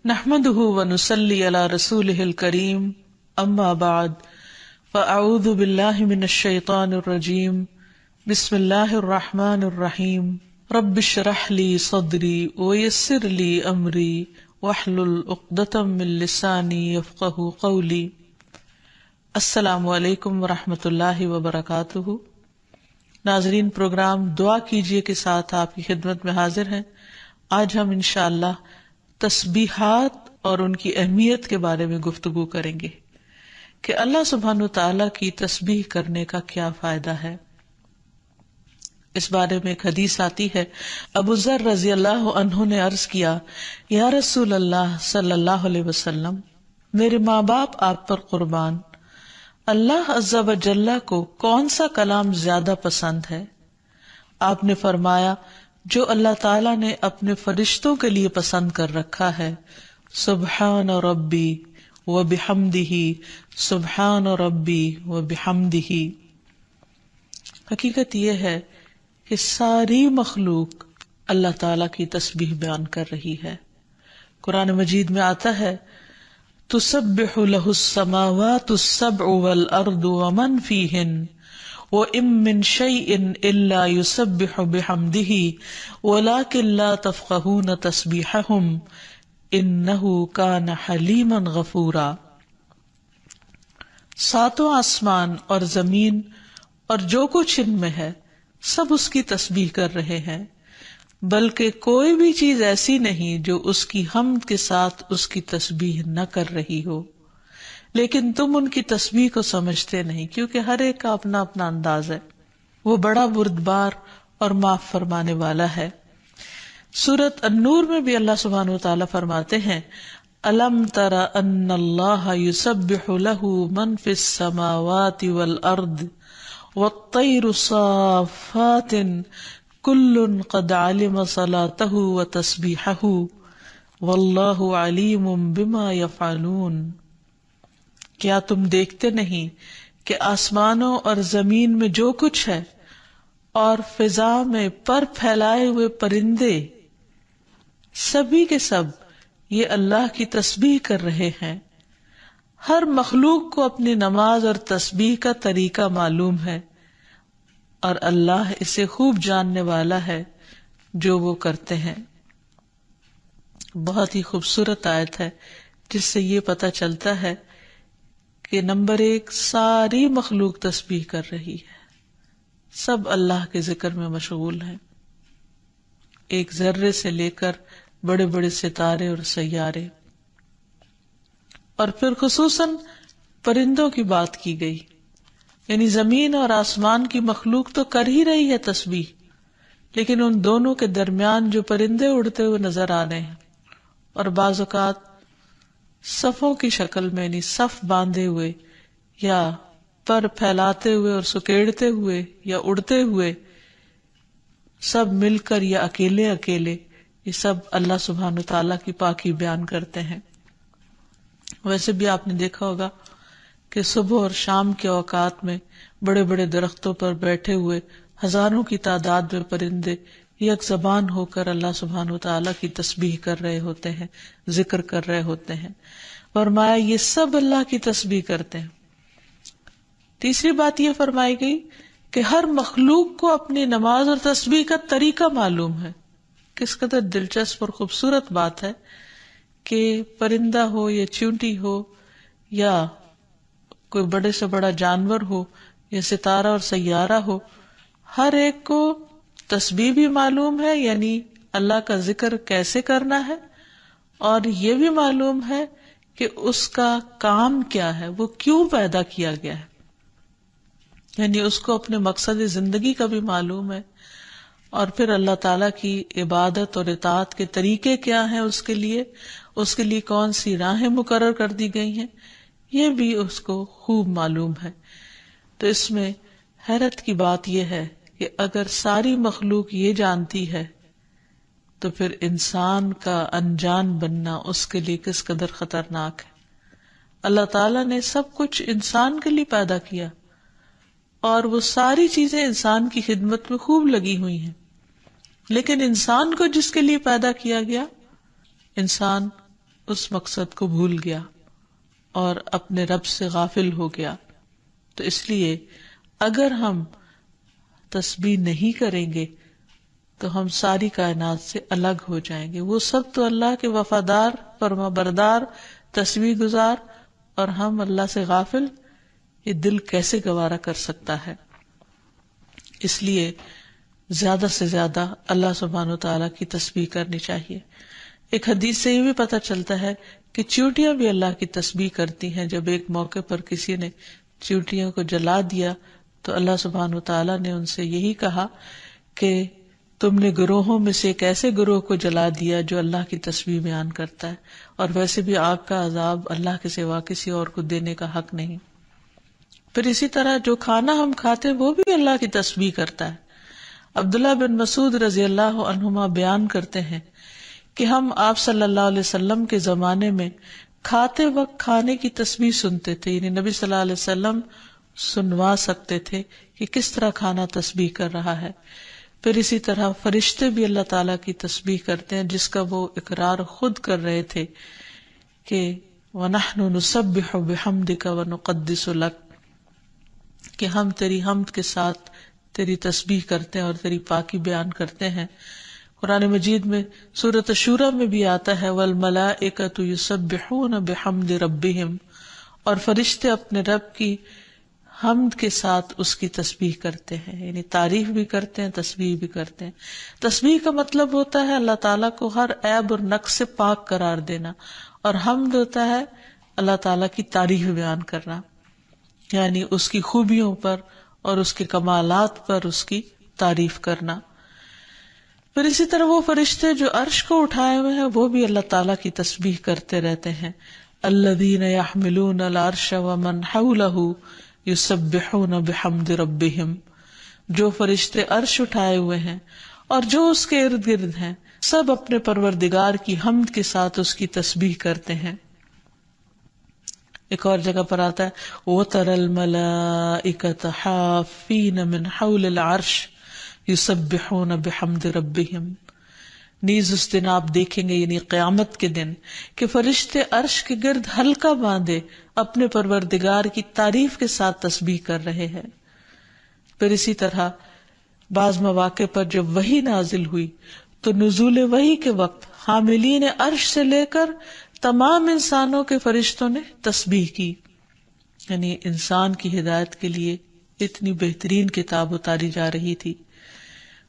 نحمده ونصلي على رسوله الكريم اما بعد فاعوذ بالله من الشيطان الرجيم بسم الله الرحمن الرحيم رب اشرح لي صدري ويسر لي امري واحلل عقدة من لساني يفقهوا قولي۔ السلام علیکم ورحمۃ اللہ وبرکاتہ۔ ناظرین، پروگرام دعا کیجئے کے ساتھ آپ کی خدمت میں حاضر ہیں۔ آج ہم انشاءاللہ تسبیحات اور ان کی اہمیت کے بارے میں گفتگو کریں گے کہ اللہ سبحانہ وتعالی کی تسبیح کرنے کا کیا فائدہ ہے۔ اس بارے میں ایک حدیث آتی ہے، ابو ذر رضی اللہ عنہ نے عرض کیا، یا رسول اللہ صلی اللہ علیہ وسلم، میرے ماں باپ آپ پر قربان، اللہ عز و جل کو کون سا کلام زیادہ پسند ہے؟ آپ نے فرمایا، جو اللہ تعالیٰ نے اپنے فرشتوں کے لیے پسند کر رکھا ہے، سبحان ربی و بحمدہ، سبحان ربی و بحمدہ۔ حقیقت یہ ہے کہ ساری مخلوق اللہ تعالیٰ کی تسبیح بیان کر رہی ہے۔ قرآن مجید میں آتا ہے، تسبح لہ السماوات السبع والارض ومن فیہن وَإِن مِّن شَيْءٍ إِلَّا يُسَبِّحُ بِحَمْدِهِ وَلَكِن لَّا تَفْقَهُونَ تَسْبِيحَهُمْ إِنَّهُ كَانَ حَلِيمًا غَفُورًا۔ ساتوں آسمان اور زمین اور جو کچھ ان میں ہے سب اس کی تسبیح کر رہے ہیں، بلکہ کوئی بھی چیز ایسی نہیں جو اس کی حمد کے ساتھ اس کی تسبیح نہ کر رہی ہو، لیکن تم ان کی تسبیح کو سمجھتے نہیں، کیونکہ ہر ایک کا اپنا اپنا انداز ہے۔ وہ بڑا بردبار اور معاف فرمانے والا ہے۔ سورۃ النور میں بھی اللہ سبحانہ وتعالیٰ فرماتے ہیں، أَلَمْ تَرَ أَنَّ اللَّهَ يُسَبِّحُ لَهُ مَنْ فِي السَّمَاوَاتِ وَالْأَرْضِ وَالطَّيْرُ صَافَّاتٍ كُلٌّ قَدْ عَلِمَ صَلَاتَهُ وَتَسْبِيحَهُ وَاللَّهُ عَلِيمٌ بِمَا يَفْعَلُونَ۔ کیا تم دیکھتے نہیں کہ آسمانوں اور زمین میں جو کچھ ہے اور فضا میں پر پھیلائے ہوئے پرندے سبھی کے سب یہ اللہ کی تسبیح کر رہے ہیں۔ ہر مخلوق کو اپنی نماز اور تسبیح کا طریقہ معلوم ہے، اور اللہ اسے خوب جاننے والا ہے جو وہ کرتے ہیں۔ بہت ہی خوبصورت آیت ہے جس سے یہ پتہ چلتا ہے کہ نمبر ایک، ساری مخلوق تسبیح کر رہی ہے، سب اللہ کے ذکر میں مشغول ہیں، ایک ذرے سے لے کر بڑے بڑے ستارے اور سیارے۔ اور پھر خصوصاً پرندوں کی بات کی گئی، یعنی زمین اور آسمان کی مخلوق تو کر ہی رہی ہے تسبیح، لیکن ان دونوں کے درمیان جو پرندے اڑتے ہوئے نظر آ رہے ہیں، اور بعض اوقات صفوں کی شکل میں، یعنی صف باندھے ہوئے یا پر پھیلاتے ہوئے اور سکیڑتے ہوئے یا اڑتے ہوئے، سب مل کر یا اکیلے اکیلے، یہ سب اللہ سبحانہ وتعالیٰ کی پاکی بیان کرتے ہیں۔ ویسے بھی آپ نے دیکھا ہوگا کہ صبح اور شام کے اوقات میں بڑے بڑے درختوں پر بیٹھے ہوئے ہزاروں کی تعداد میں پرندے یک زبان ہو کر اللہ سبحانہ وتعالیٰ کی تسبیح کر رہے ہوتے ہیں، ذکر کر رہے ہوتے ہیں۔ فرمایا یہ سب اللہ کی تسبیح کرتے ہیں۔ تیسری بات یہ فرمائی گئی کہ ہر مخلوق کو اپنی نماز اور تسبیح کا طریقہ معلوم ہے۔ کس قدر دلچسپ اور خوبصورت بات ہے کہ پرندہ ہو یا چیونٹی ہو یا کوئی بڑے سے بڑا جانور ہو یا ستارہ اور سیارہ ہو، ہر ایک کو تسبیح بھی معلوم ہے، یعنی اللہ کا ذکر کیسے کرنا ہے، اور یہ بھی معلوم ہے کہ اس کا کام کیا ہے، وہ کیوں پیدا کیا گیا ہے، یعنی اس کو اپنے مقصد زندگی کا بھی معلوم ہے، اور پھر اللہ تعالیٰ کی عبادت اور اطاعت کے طریقے کیا ہیں، اس کے لیے کون سی راہیں مقرر کر دی گئی ہیں، یہ بھی اس کو خوب معلوم ہے۔ تو اس میں حیرت کی بات یہ ہے کہ اگر ساری مخلوق یہ جانتی ہے تو پھر انسان کا انجان بننا اس کے لیے کس قدر خطرناک ہے۔ اللہ تعالیٰ نے سب کچھ انسان کے لیے پیدا کیا، اور وہ ساری چیزیں انسان کی خدمت میں خوب لگی ہوئی ہیں، لیکن انسان کو جس کے لیے پیدا کیا گیا، انسان اس مقصد کو بھول گیا اور اپنے رب سے غافل ہو گیا. تو اس لیے اگر ہم تسبیح نہیں کریں گے تو ہم ساری کائنات سے الگ ہو جائیں گے. وہ سب تو اللہ کے وفادار، فرما بردار، تسبیح گزار، اور ہم اللہ سے غافل. یہ دل کیسے گوارا کر سکتا ہے؟ اس لیے زیادہ سے زیادہ اللہ سبحانہ و تعالیٰ کی تسبیح کرنی چاہیے. ایک حدیث سے یہ بھی پتہ چلتا ہے کہ چیونٹیاں بھی اللہ کی تسبیح کرتی ہیں. جب ایک موقع پر کسی نے چیونٹیوں کو جلا دیا تو اللہ سبحانہ و تعالیٰ نے ان سے یہی کہا کہ تم نے گروہوں میں سے ایک ایسے گروہ کو جلا دیا جو اللہ کی تسبیح بیان کرتا ہے، اور ویسے بھی آگ کا عذاب اللہ کے سوا کسی اور کو دینے کا حق نہیں. پھر اسی طرح جو کھانا ہم کھاتے وہ بھی اللہ کی تسبیح کرتا ہے. عبداللہ بن مسعود رضی اللہ عنہما بیان کرتے ہیں کہ ہم آپ صلی اللہ علیہ وسلم کے زمانے میں کھاتے وقت کھانے کی تسبیح سنتے تھے، یعنی نبی صلی اللہ علیہ وسلم سنوا سکتے تھے کہ کس طرح کھانا تسبیح کر رہا ہے. پھر اسی طرح فرشتے بھی اللہ تعالیٰ کی تسبیح کرتے ہیں، جس کا وہ اقرار خود کر رہے تھے کہ وَنَحْنُ نُسَبِّحُ بِحَمْدِكَ وَنُقَدِّسُ لَكَ، کہ ہم تیری حمد کے ساتھ تیری تسبیح کرتے ہیں اور تیری پاکی بیان کرتے ہیں. قرآن مجید میں سورۃ الشورى میں بھی آتا ہے وَالْمَلَائِكَةُ يُسَبِّحُونَ بِحَمْدِ رَبِّهِمْ، اور فرشتے اپنے رب کی حمد کے ساتھ اس کی تسبیح کرتے ہیں، یعنی تعریف بھی کرتے ہیں، تسبیح بھی کرتے ہیں. تسبیح کا مطلب ہوتا ہے اللہ تعالیٰ کو ہر عیب اور نقص سے پاک قرار دینا، اور حمد ہوتا ہے اللہ تعالیٰ کی تعریف بیان کرنا، یعنی اس کی خوبیوں پر اور اس کے کمالات پر اس کی تعریف کرنا. پھر اسی طرح وہ فرشتے جو عرش کو اٹھائے ہوئے ہیں وہ بھی اللہ تعالیٰ کی تسبیح کرتے رہتے ہیں. الذین یحملون العرش ومن حولہ یسبحون بحمد ربہم، جو فرشتے عرش اٹھائے ہوئے ہیں اور جو اس کے ارد گرد ہیں سب اپنے پروردگار کی حمد کے ساتھ اس کی تسبیح کرتے ہیں. ایک اور جگہ پر آتا ہے وَتَرَى الْمَلَائِكَةَ حَافِّينَ مِنْ حَوْلِ الْعَرْشِ يُسَبِّحُونَ بِحَمْدِ رَبِّهِمْ. نیز اس دن آپ دیکھیں گے، یعنی قیامت کے دن، کہ فرشتے عرش کے گرد حلقہ باندھے اپنے پروردگار کی تعریف کے ساتھ تسبیح کر رہے ہیں. پھر اسی طرح بعض مواقع پر جب وحی نازل ہوئی تو نزول وحی کے وقت حاملین عرش سے لے کر تمام انسانوں کے فرشتوں نے تسبیح کی، یعنی انسان کی ہدایت کے لیے اتنی بہترین کتاب اتاری جا رہی تھی.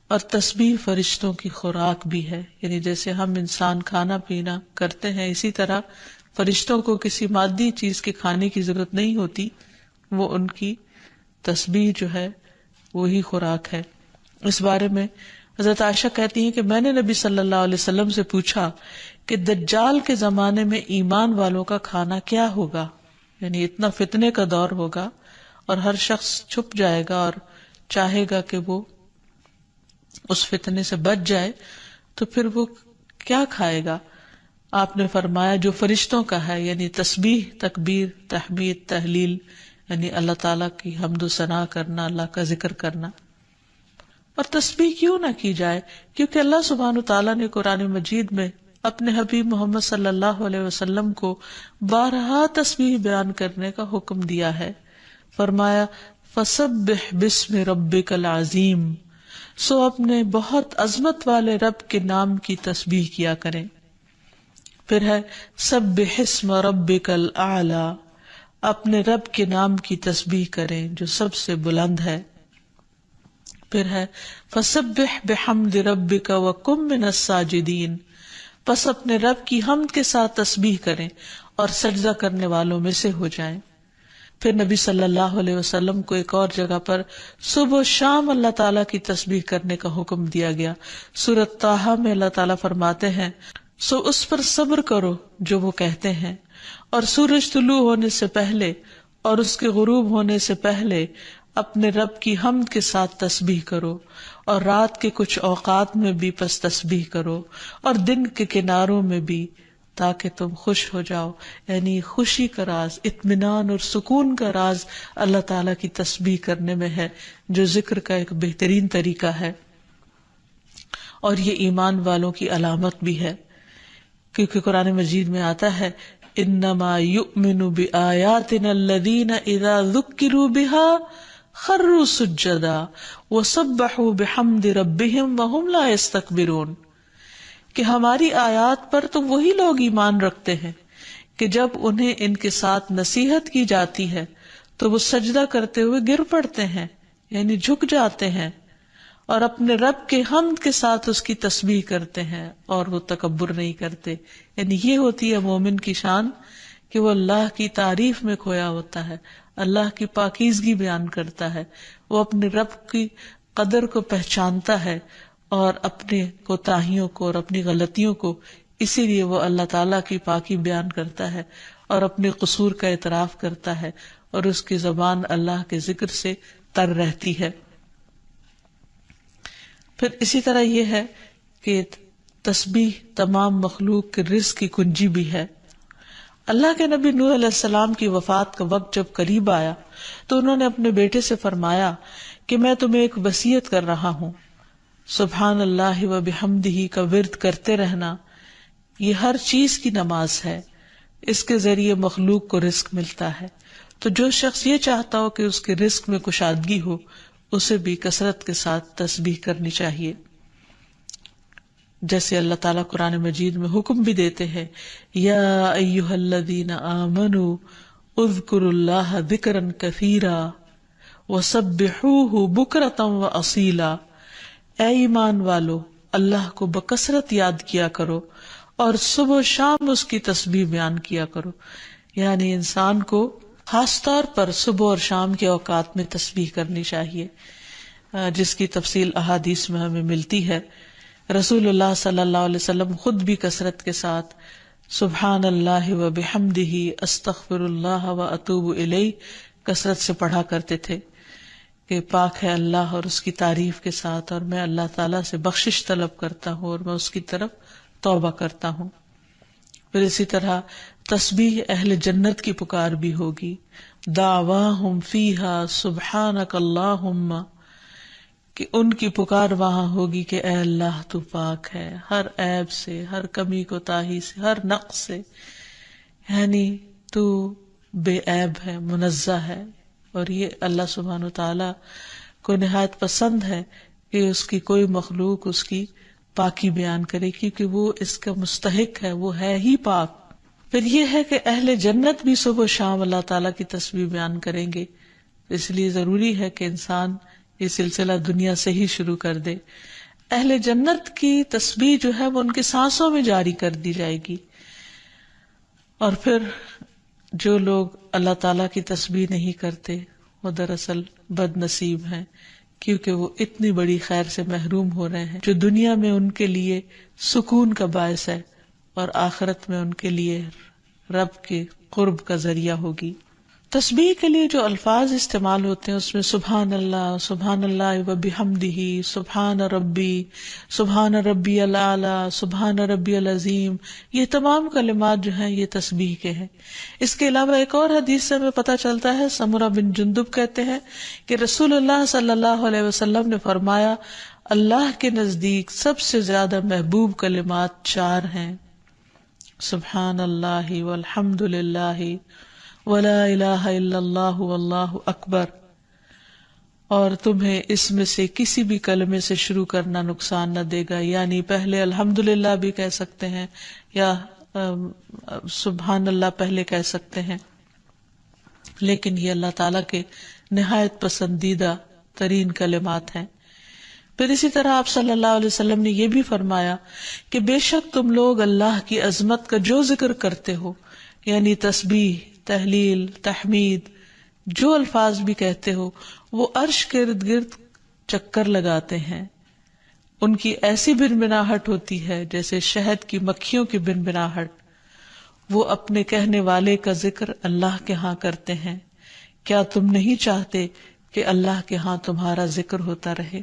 اور تسبیح فرشتوں کی خوراک بھی ہے، یعنی جیسے ہم انسان کھانا پینا کرتے ہیں اسی طرح فرشتوں کو کسی مادی چیز کے کھانے کی ضرورت نہیں ہوتی، وہ ان کی تسبیح جو ہے وہی خوراک ہے. اس بارے میں حضرت عائشہ کہتی ہیں کہ میں نے نبی صلی اللہ علیہ وسلم سے پوچھا کہ دجال کے زمانے میں ایمان والوں کا کھانا کیا ہوگا، یعنی اتنا فتنے کا دور ہوگا اور ہر شخص چھپ جائے گا اور چاہے گا کہ وہ اس فتنے سے بچ جائے، تو پھر وہ کیا کھائے گا؟ آپ نے فرمایا جو فرشتوں کا ہے، یعنی تسبیح، تکبیر، تحمید، تحلیل، یعنی اللہ تعالیٰ کی حمد و ثنا کرنا، اللہ کا ذکر کرنا. اور تسبیح کیوں نہ کی جائے؟ کیونکہ اللہ سبحانہ تعالیٰ نے قرآن مجید میں اپنے حبیب محمد صلی اللہ علیہ وسلم کو بارہا تسبیح بیان کرنے کا حکم دیا ہے. فرمایا فسبح باسم ربک العظیم، سو اپنے بہت عظمت والے رب کے نام کی تسبیح کیا کریں. پھر ہے سبح اسم ربک الاعلی، اپنے رب کے نام کی تسبیح کریں جو سب سے بلند ہے. پھر ہے فسبح بحمد ربک وکن من الساجدین، پس اپنے رب کی حمد کے ساتھ تسبیح کریں اور سجدہ کرنے والوں میں سے ہو جائیں. پھر نبی صلی اللہ علیہ وسلم کو ایک اور جگہ پر صبح و شام اللہ تعالیٰ کی تسبیح کرنے کا حکم دیا گیا. سورۃ طٰہٰ میں اللہ تعالیٰ فرماتے ہیں سو اس پر صبر کرو جو وہ کہتے ہیں، اور سورج طلوع ہونے سے پہلے اور اس کے غروب ہونے سے پہلے اپنے رب کی حمد کے ساتھ تسبیح کرو، اور رات کے کچھ اوقات میں بھی پس تسبیح کرو، اور دن کے کناروں میں بھی، تاکہ تم خوش ہو جاؤ. یعنی خوشی کا راز، اطمینان اور سکون کا راز اللہ تعالیٰ کی تسبیح کرنے میں ہے، جو ذکر کا ایک بہترین طریقہ ہے. اور یہ ایمان والوں کی علامت بھی ہے کیونکہ قرآن مجید میں آتا ہے انما یؤمن بآیاتنا الذین اذا ذکروا بها خروا سجدا وسبحوا بحمد ربهم وهم لا يستكبرون، کہ ہماری آیات پر تو وہی لوگ ایمان رکھتے ہیں کہ جب انہیں ان کے ساتھ نصیحت کی جاتی ہے تو وہ سجدہ کرتے ہوئے گر پڑتے ہیں، یعنی جھک جاتے ہیں، اور اپنے رب کے حمد کے ساتھ اس کی تسبیح کرتے ہیں اور وہ تکبر نہیں کرتے. یعنی یہ ہوتی ہے مومن کی شان کہ وہ اللہ کی تعریف میں کھویا ہوتا ہے، اللہ کی پاکیزگی بیان کرتا ہے، وہ اپنے رب کی قدر کو پہچانتا ہے اور اپنے کوتاہیوں کو اور اپنی غلطیوں کو، اسی لیے وہ اللہ تعالیٰ کی پاکی بیان کرتا ہے اور اپنے قصور کا اعتراف کرتا ہے، اور اس کی زبان اللہ کے ذکر سے تر رہتی ہے. پھر اسی طرح یہ ہے کہ تسبیح تمام مخلوق کے رزق کی کنجی بھی ہے. اللہ کے نبی نوح علیہ السلام کی وفات کا وقت جب قریب آیا تو انہوں نے اپنے بیٹے سے فرمایا کہ میں تمہیں ایک وصیت کر رہا ہوں، سبحان اللہ و بحمدہ کا ورد کرتے رہنا. یہ ہر چیز کی نماز ہے، اس کے ذریعے مخلوق کو رزق ملتا ہے. تو جو شخص یہ چاہتا ہو کہ اس کے رزق میں کشادگی ہو، اسے بھی کثرت کے ساتھ تسبیح کرنی چاہیے. جیسے اللہ تعالیٰ قرآن مجید میں حکم بھی دیتے ہیں، یا ایھا الذین آمنوا اذکروا اللہ ذکرا کثیرا وسبحوہ بکرۃ واصیلا. اے ایمان والو، اللہ کو بکثرت یاد کیا کرو اور صبح و شام اس کی تسبیح بیان کیا کرو. یعنی انسان کو خاص طور پر صبح اور شام کے اوقات میں تسبیح کرنی چاہیے، جس کی تفصیل احادیث میں ہمیں ملتی ہے. رسول اللہ صلی اللہ علیہ وسلم خود بھی کثرت کے ساتھ سبحان اللہ و بحمدہ استغفر اللہ و اتوب الیہ کثرت سے پڑھا کرتے تھے کہ پاک ہے اللہ اور اس کی تعریف کے ساتھ، اور میں اللہ تعالیٰ سے بخشش طلب کرتا ہوں اور میں اس کی طرف توبہ کرتا ہوں. پھر اسی طرح تسبیح اہل جنت کی پکار بھی ہوگی، دعواہم فیہا سبحانک اللہم، کہ ان کی پکار وہاں ہوگی کہ اے اللہ تو پاک ہے ہر عیب سے، ہر کمی کوتاہی سے، ہر نقص سے، یعنی تو بے عیب ہے، منزہ ہے. اور یہ اللہ سبحانہ وتعالی کو نہایت پسند ہے کہ اس کی کوئی مخلوق اس کی پاکی بیان کرے، کیونکہ وہ اس کا مستحق ہے، وہ ہے ہی پاک. پھر یہ ہے کہ اہل جنت بھی صبح و شام اللہ تعالیٰ کی تسبیح بیان کریں گے، اس لیے ضروری ہے کہ انسان یہ سلسلہ دنیا سے ہی شروع کر دے. اہل جنت کی تسبیح جو ہے وہ ان کے سانسوں میں جاری کر دی جائے گی. اور پھر جو لوگ اللہ تعالیٰ کی تسبیح نہیں کرتے وہ دراصل بد نصیب ہیں، کیونکہ وہ اتنی بڑی خیر سے محروم ہو رہے ہیں جو دنیا میں ان کے لیے سکون کا باعث ہے اور آخرت میں ان کے لیے رب کے قرب کا ذریعہ ہوگی. تسبیح کے لیے جو الفاظ استعمال ہوتے ہیں اس میں سبحان اللہ و بحمدہ، سبحان ربی الاعلی، سبحان ربی العظیم، یہ تمام کلمات جو ہیں یہ تسبیح کے ہیں. اس کے علاوہ ایک اور حدیث سے ہمیں پتہ چلتا ہے، سمرہ بن جندب کہتے ہیں کہ رسول اللہ صلی اللہ علیہ وسلم نے فرمایا، اللہ کے نزدیک سب سے زیادہ محبوب کلمات 4 ہیں، سبحان اللہ والحمد للہ ولا الہ الا اللہ واللہ اکبر. اور تمہیں اس میں سے کسی بھی کلمے سے شروع کرنا نقصان نہ دے گا، یعنی پہلے الحمدللہ بھی کہہ سکتے ہیں یا سبحان اللہ پہلے کہہ سکتے ہیں، لیکن یہ اللہ تعالیٰ کے نہایت پسندیدہ ترین کلمات ہیں. پھر اسی طرح آپ صلی اللہ علیہ وسلم نے یہ بھی فرمایا کہ بے شک تم لوگ اللہ کی عظمت کا جو ذکر کرتے ہو، یعنی تسبیح، تحلیل، تحمید، جو الفاظ بھی کہتے ہو، وہ عرش کے ارد گرد چکر لگاتے ہیں. ان کی ایسی بنبناہٹ ہوتی ہے جیسے شہد کی مکھیوں کی بنبناہٹ. وہ اپنے کہنے والے کا ذکر اللہ کے ہاں کرتے ہیں. کیا تم نہیں چاہتے کہ اللہ کے ہاں تمہارا ذکر ہوتا رہے؟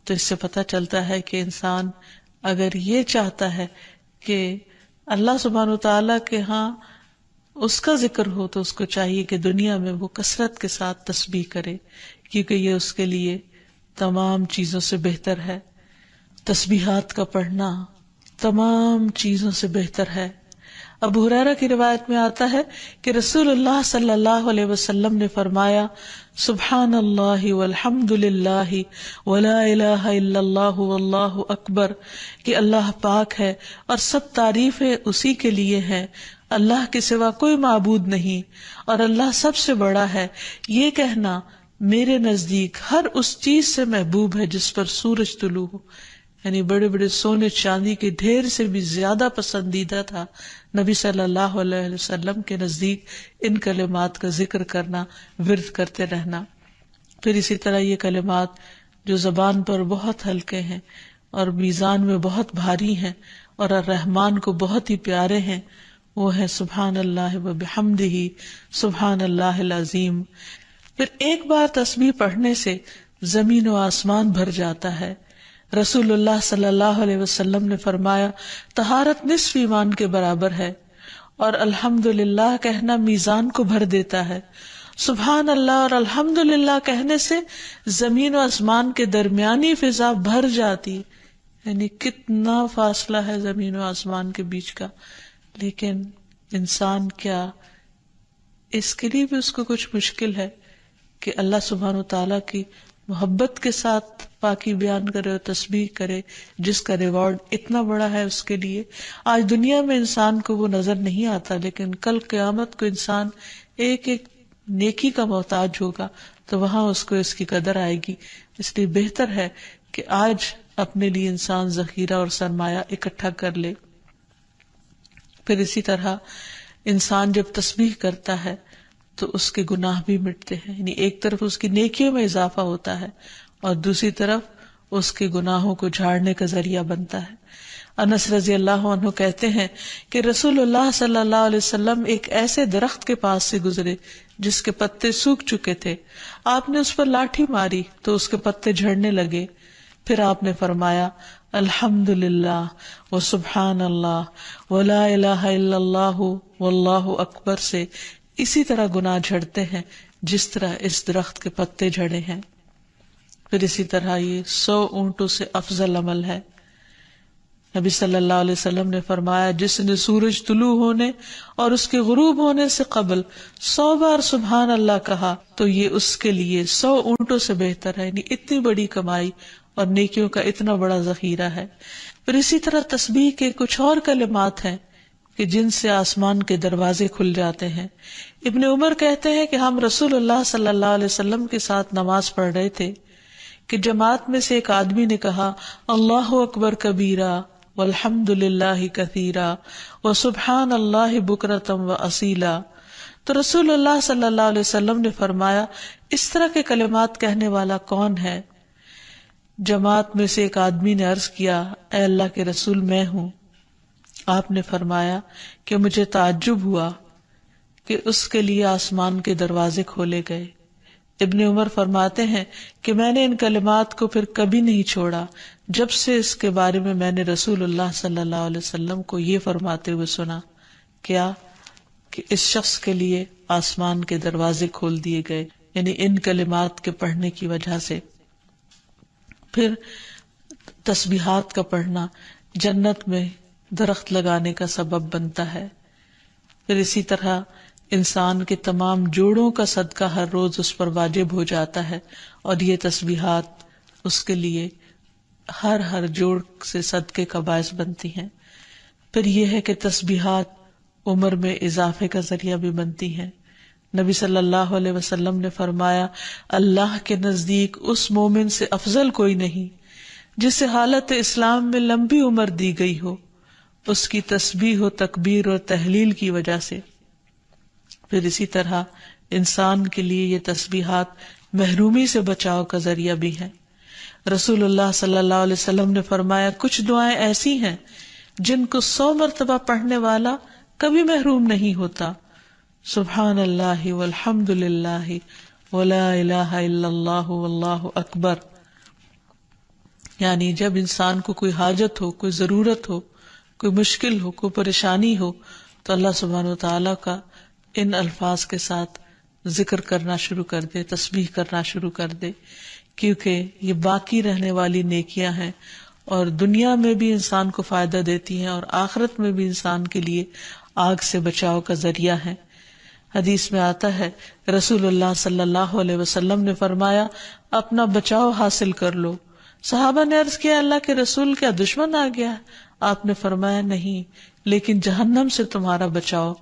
تو اس سے پتہ چلتا ہے کہ انسان اگر یہ چاہتا ہے کہ اللہ سبحانہ وتعالیٰ کے ہاں اس کا ذکر ہو تو اس کو چاہیے کہ دنیا میں وہ کثرت کے ساتھ تسبیح کرے، کیونکہ یہ اس کے لیے تمام چیزوں سے بہتر ہے. تسبیحات کا پڑھنا، تمام چیزوں سے بہتر ہے۔ ابو ہریرہ کی روایت میں آتا ہے کہ رسول اللہ صلی اللہ علیہ وسلم نے فرمایا، سبحان اللہ والحمد للہ ولا الہ الا اللہ واللہ اکبر، کہ اللہ پاک ہے اور سب تعریفیں اسی کے لیے ہیں، اللہ کے سوا کوئی معبود نہیں اور اللہ سب سے بڑا ہے۔ یہ کہنا میرے نزدیک ہر اس چیز سے محبوب ہے جس پر سورج طلوع ہو، یعنی بڑے بڑے سونے چاندی کے ڈھیر سے بھی زیادہ پسندیدہ تھا نبی صلی اللہ علیہ وسلم کے نزدیک ان کلمات کا ذکر کرنا، ورد کرتے رہنا۔ پھر اسی طرح یہ کلمات جو زبان پر بہت ہلکے ہیں اور میزان میں بہت بھاری ہیں اور الرحمن کو بہت ہی پیارے ہیں، وہ ہے سبحان اللہ وبحمدہ، سبحان اللہ العظیم۔ پھر ایک بار تسبیح پڑھنے سے زمین و آسمان بھر جاتا ہے۔ رسول اللہ صلی اللہ علیہ وسلم نے فرمایا، طہارت نصف ایمان کے برابر ہے، اور الحمدللہ کہنا میزان کو بھر دیتا ہے۔ سبحان اللہ اور الحمدللہ کہنے سے زمین و آسمان کے درمیانی فضا بھر جاتی، یعنی کتنا فاصلہ ہے زمین و آسمان کے بیچ کا، لیکن انسان کیا اس کے لیے بھی اس کو کچھ مشکل ہے کہ اللہ سبحانہ و تعالیٰ کی محبت کے ساتھ پاکی بیان کرے اور تسبیح کرے، جس کا ریوارڈ اتنا بڑا ہے اس کے لیے۔ آج دنیا میں انسان کو وہ نظر نہیں آتا، لیکن کل قیامت کو انسان ایک ایک نیکی کا محتاج ہوگا، تو وہاں اس کو اس کی قدر آئے گی۔ اس لیے بہتر ہے کہ آج اپنے لیے انسان ذخیرہ اور سرمایہ اکٹھا کر لے۔ پھر اسی طرح انسان جب تسبیح کرتا ہے تو اس کے گناہ بھی مٹتے ہیں، یعنی ایک طرف اس کی نیکیوں میں اضافہ ہوتا ہے اور دوسری طرف اس کے گناہوں کو جھاڑنے کا ذریعہ بنتا ہے۔ انس رضی اللہ عنہ کہتے ہیں کہ رسول اللہ صلی اللہ علیہ وسلم ایک ایسے درخت کے پاس سے گزرے جس کے پتے سوکھ چکے تھے، آپ نے اس پر لاٹھی ماری تو اس کے پتے جھڑنے لگے، پھر آپ نے فرمایا، الحمدللہ وسبحان اللہ ولا الہ الا اللہ واللہ اکبر سے اسی طرح گناہ جھڑتے ہیں جس طرح اس درخت کے پتے جھڑے ہیں۔ پھر اسی طرح یہ 100 اونٹوں سے افضل عمل ہے۔ نبی صلی اللہ علیہ وسلم نے فرمایا، جس نے سورج طلوع ہونے اور اس کے غروب ہونے سے قبل 100 بار سبحان اللہ کہا تو یہ اس کے لیے 100 اونٹوں سے بہتر ہے، یعنی اتنی بڑی کمائی اور نیکیوں کا اتنا بڑا ذخیرہ ہے۔ پھر اسی طرح تسبیح کے کچھ اور کلمات ہیں کہ جن سے آسمان کے دروازے کھل جاتے ہیں۔ ابن عمر کہتے ہیں کہ ہم رسول اللہ صلی اللہ علیہ وسلم کے ساتھ نماز پڑھ رہے تھے کہ جماعت میں سے ایک آدمی نے کہا، اللہ اکبر کبیرہ والحمد للہ کثیرہ وسبحان اللہ بکرۃ واصیلا، تو رسول اللہ صلی اللہ علیہ وسلم نے فرمایا، اس طرح کے کلمات کہنے والا کون ہے؟ جماعت میں سے ایک آدمی نے عرض کیا، اے اللہ کے رسول، میں ہوں۔ آپ نے فرمایا کہ مجھے تعجب ہوا کہ اس کے لیے آسمان کے دروازے کھولے گئے۔ ابن عمر فرماتے ہیں کہ میں نے ان کلمات کو پھر کبھی نہیں چھوڑا جب سے اس کے بارے میں نے رسول اللہ صلی اللہ علیہ وسلم کو یہ فرماتے ہوئے سنا، کیا کہ اس شخص کے لیے آسمان کے دروازے کھول دیے گئے، یعنی ان کلمات کے پڑھنے کی وجہ سے۔ پھر تسبیحات کا پڑھنا جنت میں درخت لگانے کا سبب بنتا ہے۔ پھر اسی طرح انسان کے تمام جوڑوں کا صدقہ ہر روز اس پر واجب ہو جاتا ہے، اور یہ تسبیحات اس کے لیے ہر جوڑ سے صدقے کا باعث بنتی ہیں۔ پھر یہ ہے کہ تسبیحات عمر میں اضافے کا ذریعہ بھی بنتی ہیں۔ نبی صلی اللہ علیہ وسلم نے فرمایا، اللہ کے نزدیک اس مومن سے افضل کوئی نہیں جسے حالت اسلام میں لمبی عمر دی گئی ہو، اس کی تسبیح و تکبیر اور تحلیل کی وجہ سے۔ پھر اسی طرح انسان کے لیے یہ تسبیحات محرومی سے بچاؤ کا ذریعہ بھی ہیں۔ رسول اللہ صلی اللہ علیہ وسلم نے فرمایا، کچھ دعائیں ایسی ہیں جن کو 100 مرتبہ پڑھنے والا کبھی محروم نہیں ہوتا۔ سبحان اللہ والحمد للہ ولا الہ الا اللہ واللہ اکبر، یعنی جب انسان کو کوئی حاجت ہو، کوئی ضرورت ہو، کوئی مشکل ہو، کوئی پریشانی ہو، تو اللہ سبحانہ وتعالیٰ کا ان الفاظ کے ساتھ ذکر کرنا شروع کر دے، تسبیح کرنا شروع کر دے، کیونکہ یہ باقی رہنے والی نیکیاں ہیں اور دنیا میں بھی انسان کو فائدہ دیتی ہیں اور آخرت میں بھی انسان کے لیے آگ سے بچاؤ کا ذریعہ ہے۔ حدیث میں آتا ہے رسول اللہ صلی اللہ علیہ وسلم نے فرمایا اپنا بچاؤ حاصل کر لو۔ صحابہ نے عرض کیا اللہ کے رسول کیا دشمن آ گیا؟ آپ نے فرمایا نہیں، لیکن جہنم سے تمہارا بچاؤ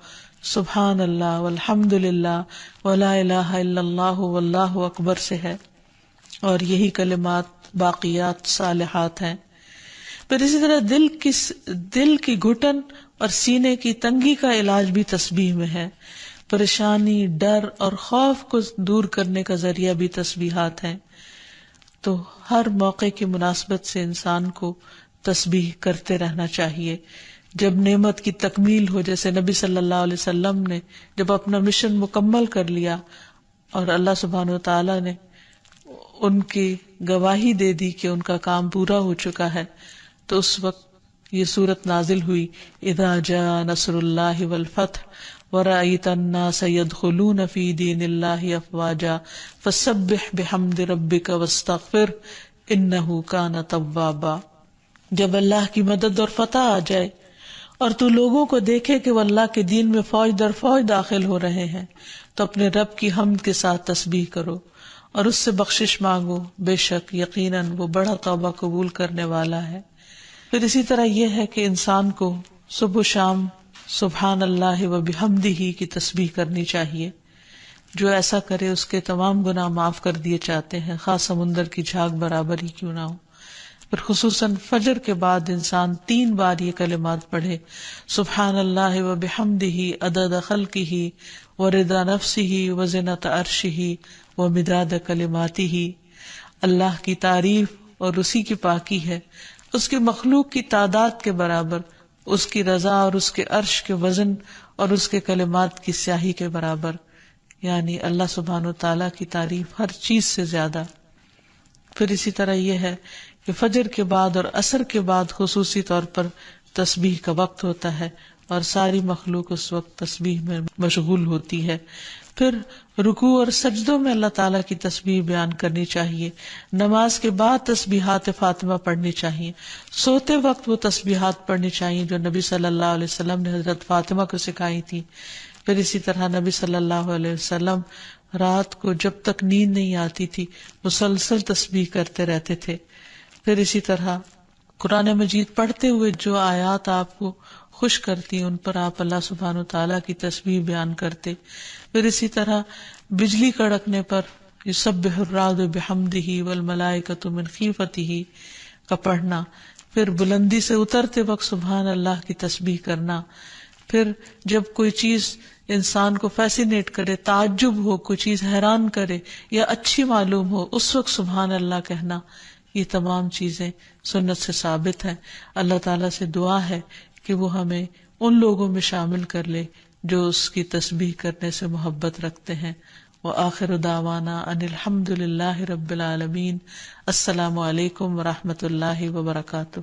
سبحان اللہ والحمد للہ ولا الہ الا اللہ واللہ اکبر سے ہے، اور یہی کلمات باقیات صالحات ہیں۔ پھر اسی طرح دل کی گھٹن اور سینے کی تنگی کا علاج بھی تسبیح میں ہے۔ پریشانی، ڈر اور خوف کو دور کرنے کا ذریعہ بھی تسبیحات ہیں۔ تو ہر موقع کی مناسبت سے انسان کو تسبیح کرتے رہنا چاہیے۔ جب نعمت کی تکمیل ہو، جیسے نبی صلی اللہ علیہ وسلم نے جب اپنا مشن مکمل کر لیا اور اللہ سبحانہ و تعالی نے ان کی گواہی دے دی کہ ان کا کام پورا ہو چکا ہے، تو اس وقت یہ سورت نازل ہوئی اذا جاء نصر اللہ والفتح ورأیت الناس يدخلون فی دین اللہ افواجا فسبح بحمد ربک واستغفر انہ کان توابا۔ جب اللہ کی مدد اور فتح آ جائے اور تو لوگوں کو دیکھے کہ وہ اللہ کے دین میں فوج در فوج داخل ہو رہے ہیں، تو اپنے رب کی حمد کے ساتھ تسبیح کرو اور اس سے بخشش مانگو، بے شک یقیناً وہ بڑا توبہ قبول کرنے والا ہے۔ پھر اسی طرح یہ ہے کہ انسان کو صبح و شام سبحان اللہ و بحمدہ کی تسبیح کرنی چاہیے۔ جو ایسا کرے اس کے تمام گناہ معاف کر دیے جاتے ہیں، خاص سمندر کی جھاگ برابر ہی کیوں نہ ہو۔ پھر خصوصاً فجر کے بعد انسان 3 بار یہ کلمات پڑھے، سبحان اللہ و بحمدہ عدد خلقہ ورضا نفسہ وزنۃ عرشہ ومداد کلماتہ۔ اللہ کی تعریف اور اسی کی پاکی ہے، اس کی مخلوق کی تعداد کے برابر، اس کی رضا اور اس کے عرش کے وزن اور اس کے کلمات کی سیاہی کے برابر، یعنی اللہ سبحانہ وتعالیٰ کی تعریف ہر چیز سے زیادہ۔ پھر اسی طرح یہ ہے کہ فجر کے بعد اور عصر کے بعد خصوصی طور پر تسبیح کا وقت ہوتا ہے اور ساری مخلوق اس وقت تسبیح میں مشغول ہوتی ہے۔ پھر رکوع اور سجدوں میں اللہ تعالیٰ کی تسبیح بیان کرنی چاہیے۔ نماز کے بعد تسبیحات فاطمہ پڑھنی چاہیے۔ سوتے وقت وہ تسبیحات پڑھنی چاہیے جو نبی صلی اللہ علیہ وسلم نے حضرت فاطمہ کو سکھائی تھی۔ پھر اسی طرح نبی صلی اللہ علیہ وسلم رات کو جب تک نیند نہیں آتی تھی مسلسل تسبیح کرتے رہتے تھے۔ پھر اسی طرح قرآن مجید پڑھتے ہوئے جو آیات آپ کو خوش کرتی ان پر آپ اللہ سبحانہ وتعالیٰ کی تسبیح بیان کرتے۔ پھر اسی طرح بجلی کڑکنے پر یسبح الرعد بحمدہ والملائکۃ من خیفتہ کا پڑھنا۔ پھر بلندی سے اترتے وقت سبحان اللہ کی تسبیح کرنا۔ پھر جب کوئی چیز انسان کو فیسینیٹ کرے، تعجب ہو، کوئی چیز حیران کرے یا اچھی معلوم ہو، اس وقت سبحان اللہ کہنا۔ یہ تمام چیزیں سنت سے ثابت ہیں۔ اللہ تعالیٰ سے دعا ہے کہ وہ ہمیں ان لوگوں میں شامل کر لے جو اس کی تسبیح کرنے سے محبت رکھتے ہیں۔ وآخر دعوانا ان الحمد للہ رب العالمین۔ السلام علیکم ورحمۃ اللہ وبرکاتہ۔